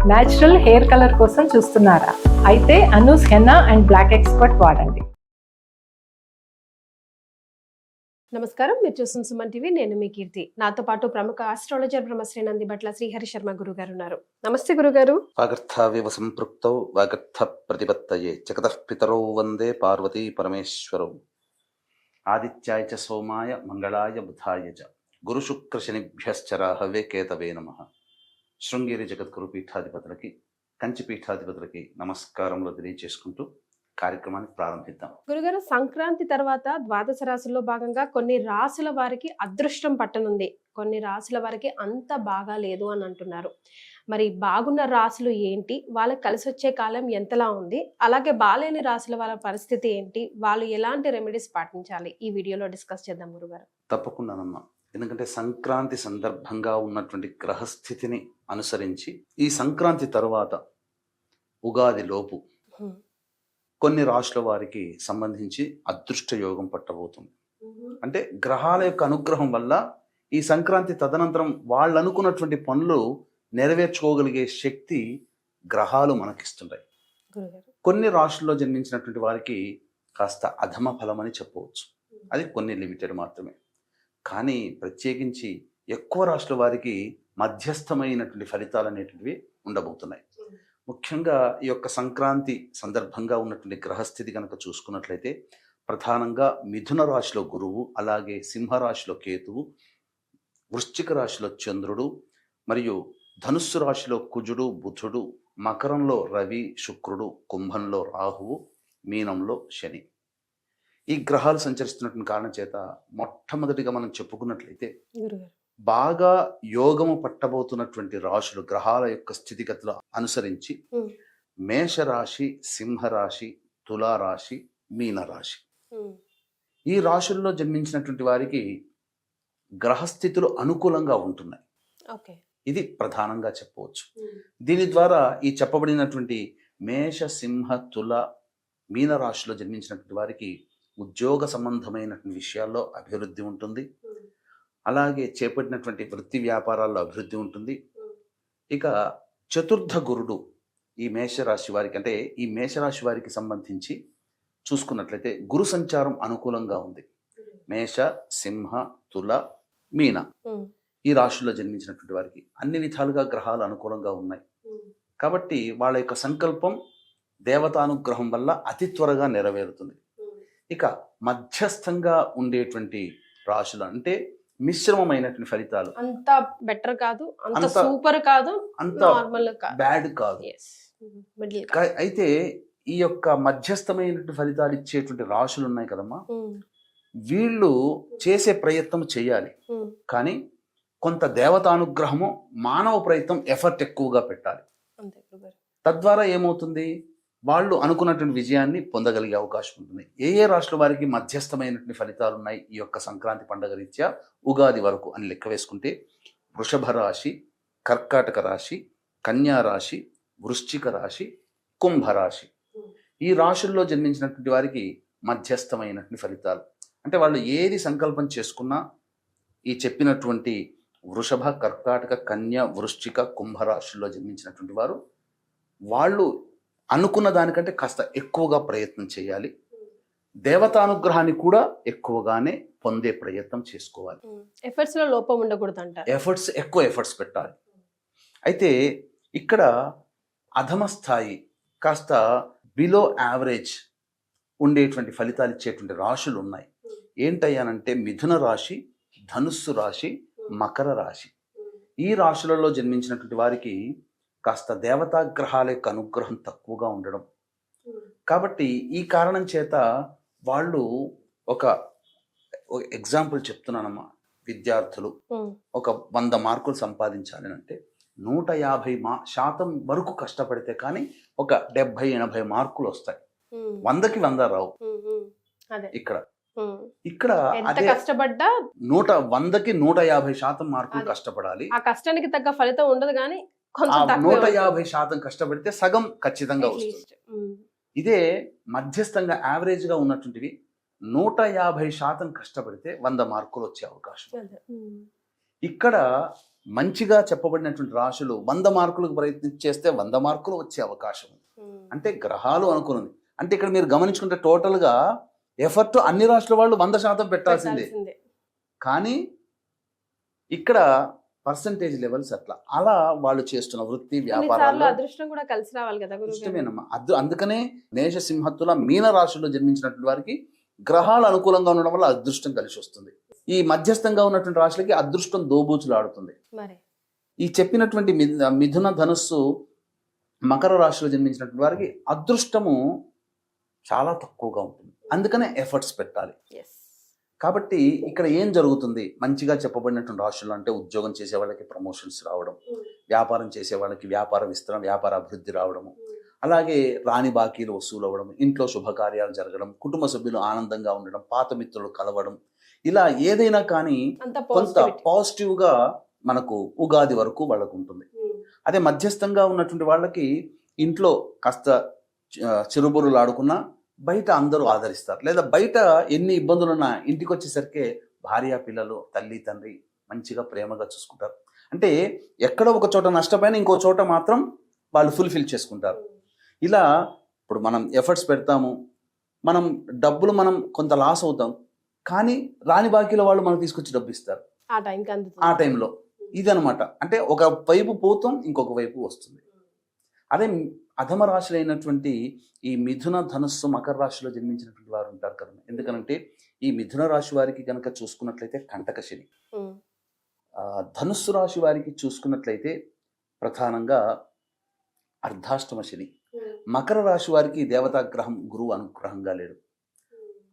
Natural hair colour కోసం చూస్తున్నారా? అయితే Anoos henna and black expert వాడండి. నమస్కారం, మీరు చూస్తున్న సుమన్ టీవీ. నేను మీ కీర్తి. నాతో పాటు ప్రముఖ ఆస్ట్రాలజర్ బ్రహ్మశ్రీ నందిబట్ల శ్రీహరి శర్మ గురుగారు ఉన్నారు. నమస్తే గురుగారు. వాగర్థావివ సంపృక్తౌ వాగర్థ ప్రతిపత్తయే జగతః పితరౌ వందే పార్వతీ పరమేశ్వరౌ. ఆదిత్యాయ చ సోమాయ మంగళాయ బుధాయ చ గురు శుక్ర శనిభ్యశ్చ రాహవే కేతవే నమః. శృంగేరి జగద్గురు పీఠాధిపతులకి, కంచి పీఠాధిపతులకి నమస్కారములు తెలియజేసుకుంటూ కార్యక్రమాన్ని ప్రారంభిద్దాం. గురుగారు, సంక్రాంతి తర్వాత ద్వాదశ రాశుల్లో భాగంగా కొన్ని రాశుల వారికి అదృష్టం పట్టనుంది, కొన్ని రాశుల వారికి అంత బాగా లేదు అని అంటున్నారు. మరి బాగున్న రాశులు ఏంటి, వాళ్ళకి కలిసి వచ్చే కాలం ఎంతలా ఉంది, అలాగే బాలేని రాశుల వాళ్ళ పరిస్థితి ఏంటి, వాళ్ళు ఎలాంటి రెమెడీస్ పాటించాలి, ఈ వీడియోలో డిస్కస్ చేద్దాం గురుగారు. తప్పకుండానమ్మా. ఎందుకంటే సంక్రాంతి సందర్భంగా ఉన్నటువంటి గ్రహస్థితిని అనుసరించి ఈ సంక్రాంతి తర్వాత ఉగాది లోపు కొన్ని రాశుల వారికి సంబంధించి అదృష్ట యోగం పట్టబోతుంది. అంటే గ్రహాల యొక్క అనుగ్రహం వల్ల ఈ సంక్రాంతి తదనంతరం వాళ్ళు అనుకున్నటువంటి పనులు నెరవేర్చుకోగలిగే శక్తి గ్రహాలు మనకిస్తుంటాయి. కొన్ని రాశుల్లో జన్మించినటువంటి వారికి కాస్త అధమ ఫలం అని చెప్పవచ్చు. అది కొన్ని లిమిటెడ్ మాత్రమే. కానీ ప్రత్యేకించి ఎక్కువ రాశుల వారికి మధ్యస్థమైనటువంటి ఫలితాలు అనేటువంటివి ఉండబోతున్నాయి. ముఖ్యంగా ఈ యొక్క సంక్రాంతి సందర్భంగా ఉన్నటువంటి గ్రహస్థితి కనుక చూసుకున్నట్లయితే ప్రధానంగా మిథున రాశిలో గురువు, అలాగే సింహరాశిలో కేతువు, వృశ్చిక రాశిలో చంద్రుడు, మరియు ధనుస్సు రాశిలో కుజుడు బుధుడు, మకరంలో రవి శుక్రుడు, కుంభంలో రాహువు, మీనంలో శని. ఈ గ్రహాలు సంచరిస్తున్నటువంటి కారణం చేత మొట్టమొదటిగా మనం చెప్పుకున్నట్లయితే బాగా యోగము పట్టబోతున్నటువంటి రాశులు గ్రహాల యొక్క స్థితిగతులు అనుసరించి మేషరాశి, సింహరాశి, తులారాశి, మీనరాశి. ఈ రాశుల్లో జన్మించినటువంటి వారికి గ్రహస్థితులు అనుకూలంగా ఉంటున్నాయి. ఇది ప్రధానంగా చెప్పవచ్చు. దీని ద్వారా ఈ చెప్పబడినటువంటి మేష, సింహ, తుల, మీనరాశిలో జన్మించినటువంటి వారికి ఉద్యోగ సంబంధమైనటువంటి విషయాల్లో అభివృద్ధి ఉంటుంది. అలాగే చేపట్టినటువంటి వృత్తి వ్యాపారాల్లో అభివృద్ధి ఉంటుంది. ఇక చతుర్థ గురుడు ఈ మేషరాశి వారికి, అంటే ఈ మేషరాశి వారికి సంబంధించి చూసుకున్నట్లయితే గురు సంచారం అనుకూలంగా ఉంది. మేష, సింహ, తుల, మీన ఈ రాశుల్లో జన్మించినటువంటి వారికి అన్ని విధాలుగా గ్రహాలు అనుకూలంగా ఉన్నాయి. కాబట్టి వాళ్ళ యొక్క సంకల్పం దేవతానుగ్రహం వల్ల అతి త్వరగా నెరవేరుతుంది. ఇక మధ్యస్థంగా ఉండేటువంటి రాశులు అంటే మిశ్రమమైనటువంటి ఫలితాలు, అంత బెటర్ కాదు, అంత సూపర్ కాదు, అంత నార్మల్ కాదు, బ్యాడ్ కాదు. అయితే ఈ యొక్క మధ్యస్థమైనటువంటి ఫలితాలు ఇచ్చేటువంటి రాశులు ఉన్నాయి కదమ్మా, వీళ్ళు చేసే ప్రయత్నం చేయాలి. కానీ కొంత దేవతానుగ్రహము, మానవ ప్రయత్నం, ఎఫర్ట్ ఎక్కువగా పెట్టాలి. తద్వారా ఏమవుతుంది, వాళ్ళు అనుకున్నటువంటి విజయాన్ని పొందగలిగే అవకాశం ఉంటుంది. ఏ ఏ రాశుల వారికి మధ్యస్థమైనటువంటి ఫలితాలు ఉన్నాయి ఈ యొక్క సంక్రాంతి పండుగ రీత్యా ఉగాది వరకు అని లెక్క వేసుకుంటే వృషభ రాశి, కర్కాటక రాశి, కన్యా రాశి, వృశ్చిక రాశి, కుంభరాశి. ఈ రాశుల్లో జన్మించినటువంటి వారికి మధ్యస్థమైనటువంటి ఫలితాలు. అంటే వాళ్ళు ఏది సంకల్పం చేసుకున్నా ఈ చెప్పినటువంటి వృషభ, కర్కాటక, కన్య, వృశ్చిక, కుంభరాశుల్లో జన్మించినటువంటి వారు వాళ్ళు అనుకున్న దానికంటే కాస్త ఎక్కువగా ప్రయత్నం చేయాలి. దేవతానుగ్రహాన్ని కూడా ఎక్కువగానే పొందే ప్రయత్నం చేసుకోవాలి. ఎఫర్ట్స్ లో లోపం ఉండకూడదు అంటారు. ఎక్కువ ఎఫర్ట్స్ పెట్టాలి. అయితే ఇక్కడ అధమ స్థాయి, కాస్త బిలో యావరేజ్ ఉండేటువంటి ఫలితాలు ఇచ్చేటువంటి రాశులు ఉన్నాయి. ఏంటయ్యానంటే మిథున రాశి, ధనుస్సు రాశి, మకర రాశి. ఈ రాశులలో జన్మించినటువంటి వారికి కాస్త దేవతాగ్రహాల యొక్క అనుగ్రహం తక్కువగా ఉండడం. కాబట్టి ఈ కారణం చేత వాళ్ళు ఒక ఎగ్జాంపుల్ చెప్తున్నానమ్మా, విద్యార్థులు ఒక 100 మార్కులు సంపాదించాలి అంటే 150% వరకు కష్టపడితే కానీ ఒక 70-80 మార్కులు వస్తాయి. 100కి 100 రావు. ఇక్కడ కష్టపడ్డా 100కి 150% మార్కులు కష్టపడాలి. ఆ కష్టానికి తగ్గ ఫలితం ఉండదు. కానీ 150% కష్టపడితే సగం ఖచ్చితంగా వస్తుంది. ఇదే మధ్యస్థంగా యావరేజ్ గా ఉన్నటువంటివి 150% కష్టపడితే 100 మార్కులు వచ్చే అవకాశం. ఇక్కడ మంచిగా చెప్పబడినటువంటి రాశులు 100 మార్కులకు ప్రయత్నం చేస్తే 100 మార్కులు వచ్చే అవకాశం ఉంది. అంటే గ్రహాలు అనుకున్నది. అంటే ఇక్కడ మీరు గమనించుకుంటే టోటల్గా ఎఫర్ట్ అన్ని రాష్ట్రాల వాళ్ళు 100% పెట్టాల్సిందే. కానీ ఇక్కడ పర్సంటేజ్ లెవెల్స్ అలా వాళ్ళు చేస్తున్న వృత్తి వ్యాపారాలు అదృష్టం కూడా కలిసి రావాలి కదా ఇష్టమేనమ్మా. అందుకనే మేష సింహత్తుల మీన రాశుల్లో జన్మించినటువంటి వారికి గ్రహాలు అనుకూలంగా ఉండడం వల్ల అదృష్టం కలిసి వస్తుంది. ఈ మధ్యస్థంగా ఉన్నటువంటి రాశులకి అదృష్టం దోబూచులు ఆడుతుంది. ఈ చెప్పినటువంటి మిథున ధనుస్సు మకర రాశిలో జన్మించినటువంటి వారికి అదృష్టము చాలా తక్కువగా ఉంటుంది. అందుకనే ఎఫర్ట్స్ పెట్టాలి. కాబట్టి ఇక్కడ ఏం జరుగుతుంది, మంచిగా చెప్పబడినటువంటి రాశులు అంటే ఉద్యోగం చేసే వాళ్ళకి ప్రమోషన్స్ రావడం, వ్యాపారం చేసే వాళ్ళకి వ్యాపార విస్తరణ, వ్యాపార అభివృద్ధి రావడము, అలాగే రాని బాకీలు వసూలు అవ్వడం, ఇంట్లో శుభకార్యాలు జరగడం, కుటుంబ సభ్యులు ఆనందంగా ఉండడం, పాత మిత్రులు కలవడం, ఇలా ఏదైనా కానీ కొంత పాజిటివ్గా మనకు ఉగాది వరకు వాళ్ళకు ఉంటుంది. అదే మధ్యస్థంగా ఉన్నటువంటి వాళ్ళకి ఇంట్లో కాస్త చిరుబురులు ఆడుకున్నా బయట అందరూ ఆదరిస్తారు, లేదా బయట ఎన్ని ఇబ్బందులున్నా ఇంటికి వచ్చేసరికి భార్య పిల్లలు తల్లి తండ్రి మంచిగా ప్రేమగా చూసుకుంటారు. అంటే ఎక్కడో ఒక చోట నష్టపోయినా ఇంకో చోట మాత్రం వాళ్ళు ఫుల్ఫిల్ చేసుకుంటారు. ఇలా ఇప్పుడు మనం ఎఫర్ట్స్ పెడతాము, మనం డబ్బులు మనం కొంత లాస్ అవుతాం, కానీ రాని బాకీలో వాళ్ళు మనకు తీసుకొచ్చి డబ్బు ఇస్తారు ఆ టైంలో. ఇదనమాట. అంటే ఒక వైపు పోతాం, ఇంకొక వైపు వస్తుంది. అదే అధమ రాశులైనటువంటి ఈ మిథున ధనుస్సు మకర రాశిలో జన్మించినటువంటి వారు ఉంటారు కదా. ఎందుకనంటే ఈ మిథున రాశి వారికి కనుక చూసుకున్నట్లయితే కంటక శని, ధనుస్సు రాశి వారికి చూసుకున్నట్లయితే ప్రధానంగా అర్ధాష్టమ శని, మకర రాశి వారికి దేవతాగ్రహం గురువు అనుగ్రహంగా లేడు.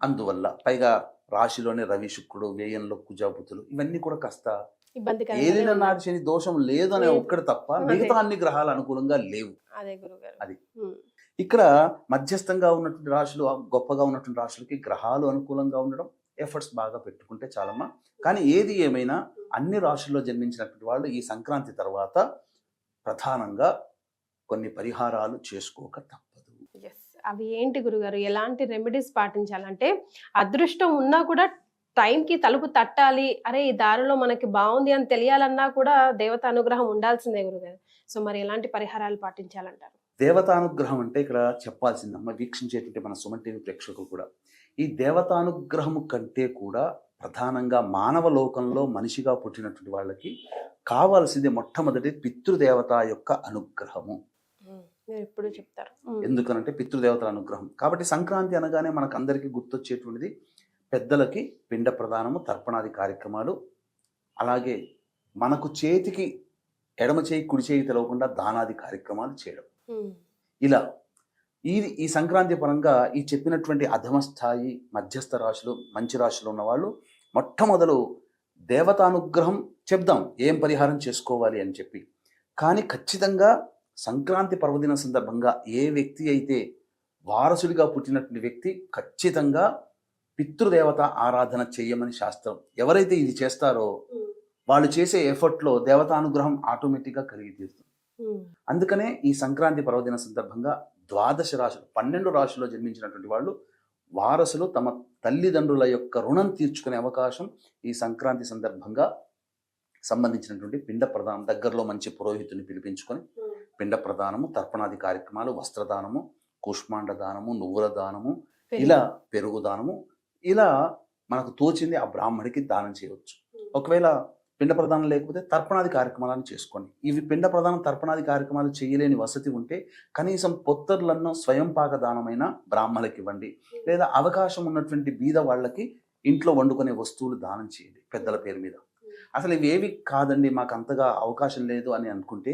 అందువల్ల పైగా రాశిలోనే రవి శుక్రుడు, వ్యయంలో కుజాబుతులు, ఇవన్నీ కూడా కాస్త ఏలిన నాటి శని దోషం లేదు అనే ఒక్కటి తప్ప మిగతా అన్ని గ్రహాలు అనుకూలంగా లేవు. అది ఇక్కడ మధ్యస్థంగా ఉన్నటువంటి రాశులు, గొప్పగా ఉన్నటువంటి రాశులకి గ్రహాలు అనుకూలంగా ఉండడం, ఎఫర్ట్స్ బాగా పెట్టుకుంటే చాలమ్మా. కానీ ఏది ఏమైనా అన్ని రాశుల్లో జన్మించినటువంటి వాళ్ళు ఈ సంక్రాంతి తర్వాత ప్రధానంగా కొన్ని పరిహారాలు చేసుకోక తప్పదు. అవి ఏంటి గురుగారు? ఎలాంటి రెమెడీస్ పాటించాలంటే అదృష్టం ఉన్నా కూడా టైంకి తలుపు తట్టాలి, అరే ఈ దారిలో మనకి బాగుంది అని తెలియాలన్నా కూడా దేవత అనుగ్రహం ఉండాల్సిందే గురుగారు. సో మరి ఎలాంటి పరిహారాలు పాటించాలంటారు? దేవతానుగ్రహం అంటే ఇక్కడ చెప్పాల్సిందమ్మ వీక్షించేటువంటి మన సుమన్ టీవీ ప్రేక్షకులు కూడా, ఈ దేవతానుగ్రహము కంటే కూడా ప్రధానంగా మానవ లోకంలో మనిషిగా పుట్టినటువంటి వాళ్ళకి కావాల్సింది మొట్టమొదటి పితృదేవత యొక్క అనుగ్రహము. ఎప్పుడు చెప్తారు ఎందుకనంటే పితృదేవతల అనుగ్రహం. కాబట్టి సంక్రాంతి అనగానే మనకు అందరికీ గుర్తొచ్చేటువంటిది పెద్దలకి పిండ ప్రదానము, తర్పణాది కార్యక్రమాలు, అలాగే మనకు చేతికి ఎడమ చేయి కుడి చేయి తెలవకుండా దానాది కార్యక్రమాలు చేయడం. ఇలా ఈ సంక్రాంతి పరంగా ఈ చెప్పినటువంటి అధమ స్థాయి, మధ్యస్థ రాశులు, మంచి రాశులు ఉన్నవాళ్ళు మొట్టమొదలు దేవతానుగ్రహం చెప్దాం, ఏం పరిహారం చేసుకోవాలి అని చెప్పి. కానీ ఖచ్చితంగా సంక్రాంతి పర్వదిన సందర్భంగా ఏ వ్యక్తి అయితే వారసుడిగా పుట్టినటువంటి వ్యక్తి ఖచ్చితంగా పితృదేవత ఆరాధన చేయమని శాస్త్రం. ఎవరైతే ఇది చేస్తారో వాళ్ళు చేసే ఎఫర్ట్లో దేవతానుగ్రహం ఆటోమేటిక్గా కలిగి తీరుతుంది. అందుకనే ఈ సంక్రాంతి పర్వదిన సందర్భంగా 12 రాశులు, 12 రాశుల్లో జన్మించినటువంటి వాళ్ళు వారసులు తమ తల్లిదండ్రుల యొక్క రుణం తీర్చుకునే అవకాశం ఈ సంక్రాంతి సందర్భంగా సంబంధించినటువంటి పిండ ప్రదానం, దగ్గరలో మంచి పురోహితుని పిలిపించుకొని పిండ ప్రదానము, తర్పణాది కార్యక్రమాలు, వస్త్రదానము, కూష్మాండ దానము, నువ్వుల దానము, ఇలా పెరుగు దానము, ఇలా మనకు తోచింది ఆ బ్రాహ్మడికి దానం చేయవచ్చు. ఒకవేళ పిండ ప్రదానం లేకపోతే తర్పణాది కార్యక్రమాలను చేసుకోండి. ఇవి పిండ ప్రదానం, తర్పణాది కార్యక్రమాలు చేయలేని వసతి ఉంటే కనీసం పొత్తర్లను స్వయం పాక దానమైన బ్రాహ్మణులకి ఇవ్వండి, లేదా అవకాశం ఉన్నటువంటి బీద వాళ్ళకి ఇంట్లో వండుకునే వస్తువులు దానం చేయండి పెద్దల పేరు మీద. అసలు ఇవి ఏవి కాదండి మాకు అంతగా అవకాశం లేదు అని అనుకుంటే,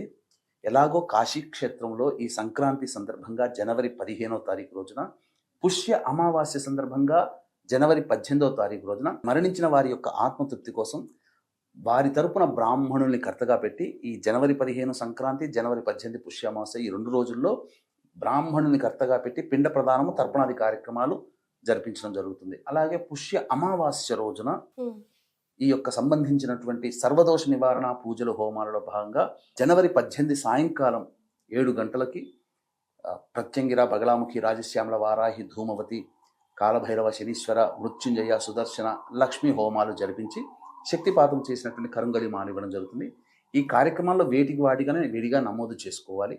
ఎలాగో కాశీ క్షేత్రంలో ఈ సంక్రాంతి సందర్భంగా జనవరి 15వ తారీఖు రోజున, పుష్య అమావాస్య సందర్భంగా జనవరి 18వ తారీఖు రోజున మరణించిన వారి యొక్క ఆత్మతృప్తి కోసం వారి తరపున బ్రాహ్మణుల్ని కర్తగా పెట్టి ఈ జనవరి 15 సంక్రాంతి, జనవరి 18 పుష్య అమావాస్య, ఈ 2 రోజుల్లో బ్రాహ్మణుల్ని కర్తగా పెట్టి పిండ ప్రదానము, తర్పణాది కార్యక్రమాలు జరిపించడం జరుగుతుంది. అలాగే పుష్య అమావాస్య రోజున ఈ యొక్క సంబంధించినటువంటి సర్వదోష నివారణ పూజలు, హోమాలలో భాగంగా జనవరి 18 సాయంకాలం 7 గంటలకి ప్రత్యంగిర, బగలాముఖి, రాజశ్యామల, వారాహి, ధూమవతి, కాలభైరవ, శనీశ్వర, మృత్యుంజయ, సుదర్శన, లక్ష్మీ హోమాలు జరిపించి శక్తిపాతం చేసినటువంటి కరుంగలి మానివ్వడం జరుగుతుంది. ఈ కార్యక్రమాల్లో వేటికి వాటిగానే విడిగా నమోదు చేసుకోవాలి.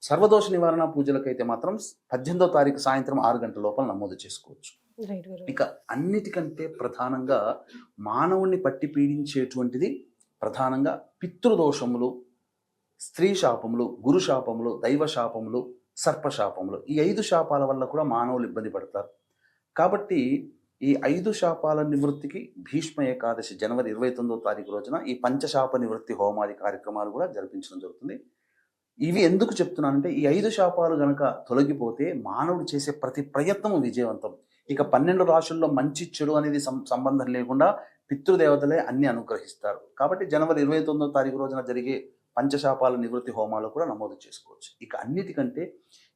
సర్వదోష నివారణ పూజలకైతే మాత్రం 18వ తారీఖు సాయంత్రం 6 గంటల లోపల నమోదు చేసుకోవచ్చు. రైట్ గురుగారు. ఇక అన్నిటికంటే ప్రధానంగా మానవుణ్ణి పట్టి పీడించేటువంటిది ప్రధానంగా పితృదోషములు, స్త్రీ శాపములు, గురు శాపములు, దైవ శాపములు, సర్పశాపములు. ఈ 5 శాపాల వల్ల కూడా మానవులు ఇబ్బంది పడతారు. కాబట్టి ఈ 5 శాపాల నివృత్తికి భీష్మ ఏకాదశి జనవరి 29వ తారీఖు రోజున ఈ పంచశాప నివృత్తి హోమాది కార్యక్రమాలు కూడా జరిపించడం జరుగుతుంది. ఇవి ఎందుకు చెప్తున్నానంటే ఈ 5 శాపాలు గనక తొలగిపోతే మానవుడు చేసే ప్రతి ప్రయత్నము విజయవంతం. ఇక 12 రాశుల్లో మంచి చెడు అనేది సంబంధం లేకుండా పితృదేవతలే అన్ని అనుగ్రహిస్తారు. కాబట్టి జనవరి 29వ తారీఖు రోజున జరిగే పంచశాపాల నివృత్తి హోమాలు కూడా నమోదు చేసుకోవచ్చు. ఇక అన్నిటికంటే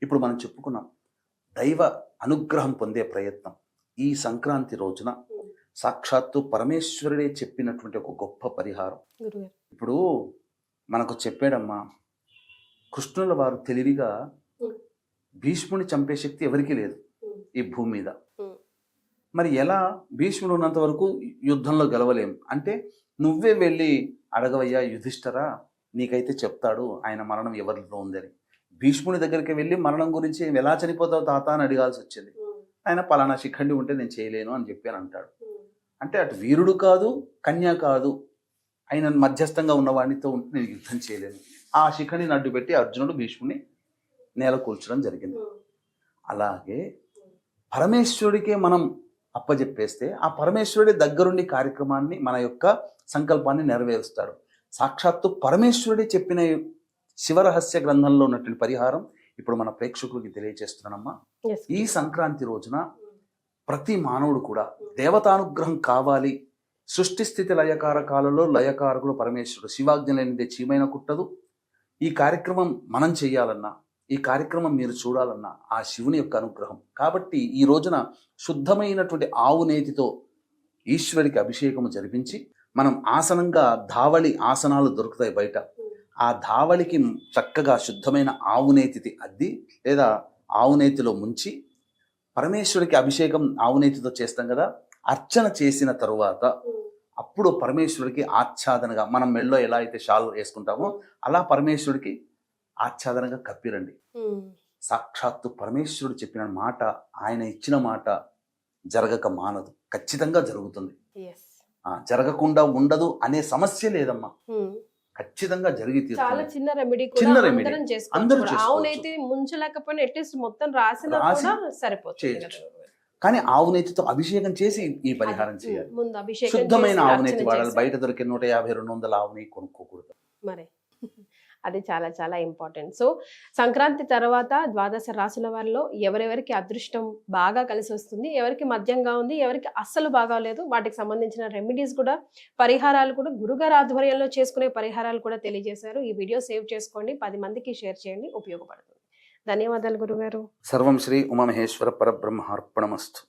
ఇప్పుడు మనం చెప్పుకున్నాం దైవ అనుగ్రహం పొందే ప్రయత్నం. ఈ సంక్రాంతి రోజున సాక్షాత్తు పరమేశ్వరుడే చెప్పినటువంటి ఒక గొప్ప పరిహారం. గురుగారు. ఇప్పుడు మనకు చెప్పాడమ్మా, కృష్ణుల వారు తెలివిగా భీష్ముని చంపే శక్తి ఎవరికీ లేదు ఈ భూమి మీద. మరి ఎలా భీష్ముడు ఉన్నంత వరకు యుద్ధంలో గెలవలేం అంటే నువ్వే వెళ్ళి అడగవయ్యా యుధిష్ఠరా, నీకైతే చెప్తాడు ఆయన మరణం ఎవరిలో ఉందని. భీష్ముని దగ్గరికి వెళ్ళి మరణం గురించి ఎలా చనిపోతావు తాత అని అడగాల్సి వచ్చింది. ఆయన పలానా శిఖండి ఉంటే నేను చేయలేను అని చెప్పాను అంటాడు. అంటే అటు వీరుడు కాదు, కన్య కాదు, ఆయన మధ్యస్థంగా ఉన్నవాడితో ఉంటే నేను యుద్ధం చేయలేను. ఆ శిఖండిని అడ్డు పెట్టి అర్జునుడు భీష్ముని నేల కూల్చడం జరిగింది. అలాగే పరమేశ్వరుడికే మనం అప్పజెప్పేస్తే ఆ పరమేశ్వరుడి దగ్గరుండి కార్యక్రమాన్ని మన యొక్క సంకల్పాన్ని నెరవేరుస్తాడు. సాక్షాత్తు పరమేశ్వరుడే చెప్పిన శివరహస్య గ్రంథంలో ఉన్నటువంటి పరిహారం ఇప్పుడు మన ప్రేక్షకులకి తెలియజేస్తున్నానమ్మా. ఈ సంక్రాంతి రోజున ప్రతి మానవుడు కూడా దేవతానుగ్రహం కావాలి. సృష్టి స్థితి లయకారకాలలో లయకారకుడు పరమేశ్వరుడు. శివాజ్ఞ లేనిదే చీమైన కుట్టదు. ఈ కార్యక్రమం మనం చేయాలన్నా, ఈ కార్యక్రమం మీరు చూడాలన్నా ఆ శివుని యొక్క అనుగ్రహం. కాబట్టి ఈ రోజున శుద్ధమైనటువంటి ఆవు నేతితో ఈశ్వరుడికి అభిషేకము జరిపించి మనం ఆసనంగా ధావళి ఆసనాలు దొరుకుతాయి బయట. ఆ ధావళికి చక్కగా శుద్ధమైన ఆవునేతి అద్ది లేదా ఆవునేతిలో ముంచి పరమేశ్వరుడికి అభిషేకం ఆవునేతితో చేస్తాం కదా. అర్చన చేసిన తరువాత అప్పుడు పరమేశ్వరుడికి ఆచ్ఛాదనగా మనం మెళ్ళలో ఎలా అయితే షాల్ వేసుకుంటామో అలా పరమేశ్వరుడికి ఆచ్ఛాదనగా కప్పిరండి. సాక్షాత్తు పరమేశ్వరుడు చెప్పిన మాట, ఆయన ఇచ్చిన మాట జరగక మానదు, ఖచ్చితంగా జరుగుతుంది. జరగకుండా ఉండదు అనే సమస్య లేదమ్మా, ఖచ్చితంగా జరిగి చాలా చిన్న రెమెడీ అందరూ ఆవునైతే ముంచలేకపోయినా అట్లీస్ట్ మొత్తం రాసి సరిపోతుంది. కానీ ఆవునేతితో అభిషేకం చేసి ఈ పరిహారం చేయాలి. ముందు అభిషేకం శుద్ధమైన ఆవునేతి వాడాలి. బయట దొరికే 150-200 ఆవునేతి కొనుక్కోకూడదు. మరి అది చాలా చాలా ఇంపార్టెంట్. సో సంక్రాంతి తర్వాత ద్వాదశ రాశుల వారిలో ఎవరెవరికి అదృష్టం బాగా కలిసి వస్తుంది, ఎవరికి మధ్యంగా ఉంది, ఎవరికి అస్సలు బాగాలేదు, వాటికి సంబంధించిన రెమెడీస్ కూడా, పరిహారాలు కూడా గురుగారి ఆధ్వర్యంలో చేసుకునే పరిహారాలు కూడా తెలియజేశారు. ఈ వీడియో సేవ్ చేసుకోండి, 10 మందికి షేర్ చేయండి, ఉపయోగపడుతుంది. ధన్యవాదాలు గురుగారు. సర్వం శ్రీ ఉమామహేశ్వర పరబ్రహ్మార్పణమస్తు.